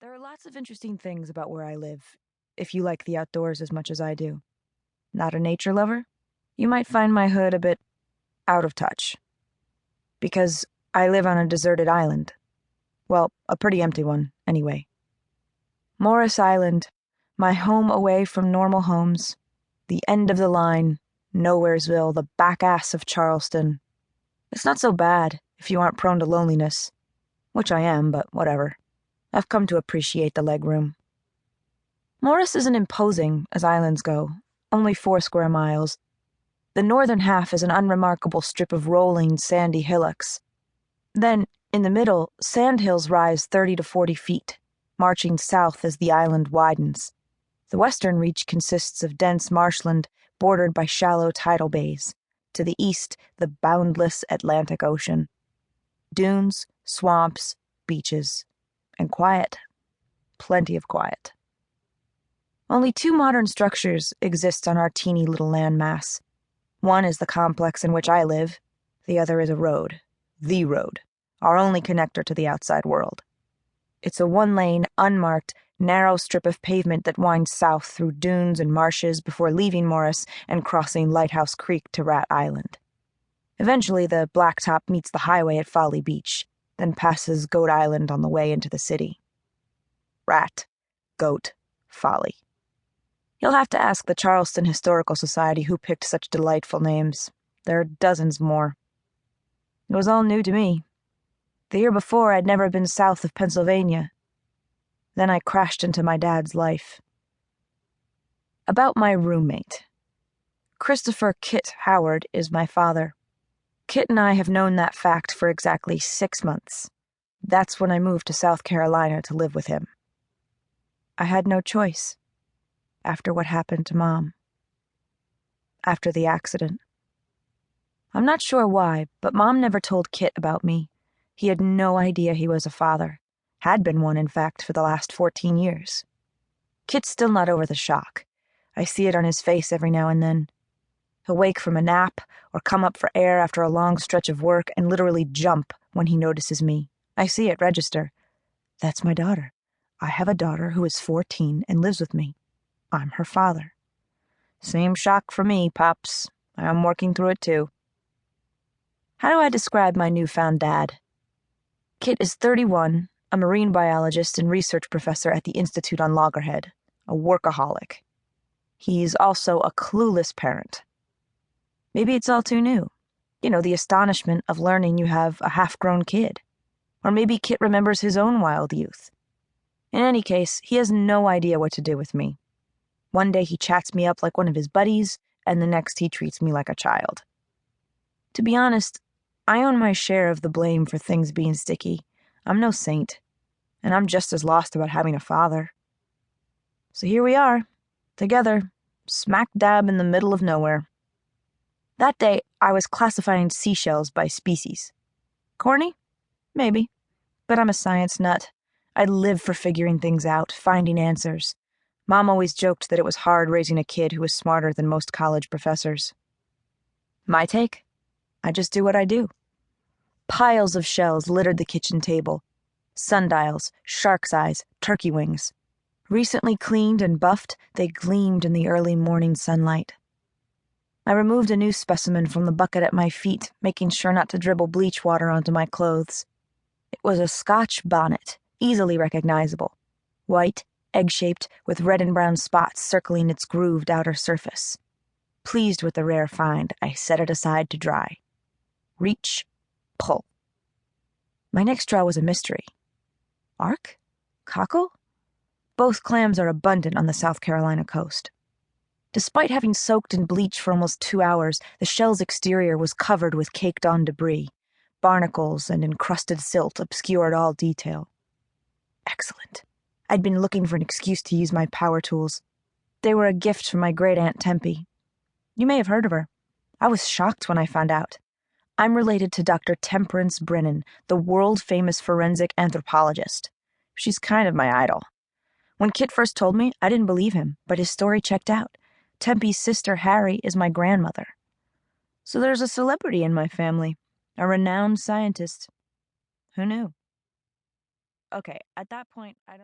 There are lots of interesting things about where I live, if you like the outdoors as much as I do. Not a nature lover? You might find my hood a bit out of touch. Because I live on a deserted island. Well, a pretty empty one, anyway. Morris Island, my home away from normal homes, the end of the line, Nowheresville, the back ass of Charleston. It's not so bad if you aren't prone to loneliness, which I am, but whatever. I've come to appreciate the legroom. Morris isn't imposing, as islands go, only 4 square miles. The northern half is an unremarkable strip of rolling, sandy hillocks. Then, in the middle, sandhills rise 30 to 40 feet, marching south as the island widens. The western reach consists of dense marshland bordered by shallow tidal bays. To the east, the boundless Atlantic Ocean. Dunes, swamps, beaches, and quiet. Plenty of quiet. Only 2 modern structures exist on our teeny little landmass. One is the complex in which I live. The other is a road. The road. Our only connector to the outside world. It's a 1-lane, unmarked, narrow strip of pavement that winds south through dunes and marshes before leaving Morris and crossing Lighthouse Creek to Rat Island. Eventually, the blacktop meets the highway at Folly Beach, then passes Goat Island on the way into the city. Rat, Goat, Folly. You'll have to ask the Charleston Historical Society who picked such delightful names. There are dozens more. It was all new to me. The year before, I'd never been south of Pennsylvania. Then I crashed into my dad's life. About my roommate. Christopher Kit Howard is my father. Kit and I have known that fact for exactly 6 months. That's when I moved to South Carolina to live with him. I had no choice. After what happened to Mom. After the accident. I'm not sure why, but Mom never told Kit about me. He had no idea he was a father. Had been one, in fact, for the last 14 years. Kit's still not over the shock. I see it on his face every now and then. He'll wake from a nap or come up for air after a long stretch of work and literally jump when he notices me. I see it register. That's my daughter. I have a daughter who is 14 and lives with me. I'm her father. Same shock for me, Pops. I'm working through it too. How do I describe my newfound dad? Kit is 31, a marine biologist and research professor at the Institute on Loggerhead, a workaholic. He's also a clueless parent. Maybe it's all too new. You know, the astonishment of learning you have a half-grown kid. Or maybe Kit remembers his own wild youth. In any case, he has no idea what to do with me. One day he chats me up like one of his buddies, and the next he treats me like a child. To be honest, I own my share of the blame for things being sticky. I'm no saint, and I'm just as lost about having a father. So here we are, together, smack dab in the middle of nowhere. That day, I was classifying seashells by species. Corny? Maybe. But I'm a science nut. I live for figuring things out, finding answers. Mom always joked that it was hard raising a kid who was smarter than most college professors. My take? I just do what I do. Piles of shells littered the kitchen table. Sundials, shark's eyes, turkey wings. Recently cleaned and buffed, they gleamed in the early morning sunlight. I removed a new specimen from the bucket at my feet, making sure not to dribble bleach water onto my clothes. It was a Scotch bonnet, easily recognizable. White, egg-shaped, with red and brown spots circling its grooved outer surface. Pleased with the rare find, I set it aside to dry. Reach, pull. My next draw was a mystery. Ark? Cockle? Both clams are abundant on the South Carolina coast. Despite having soaked in bleach for almost 2 hours, the shell's exterior was covered with caked-on debris. Barnacles and encrusted silt obscured all detail. Excellent. I'd been looking for an excuse to use my power tools. They were a gift from my great-aunt Tempe. You may have heard of her. I was shocked when I found out. I'm related to Dr. Temperance Brennan, the world-famous forensic anthropologist. She's kind of my idol. When Kit first told me, I didn't believe him, but his story checked out. Tempe's sister, Harry, is my grandmother. So there's a celebrity in my family, a renowned scientist. Who knew? Okay, at that point, I don't...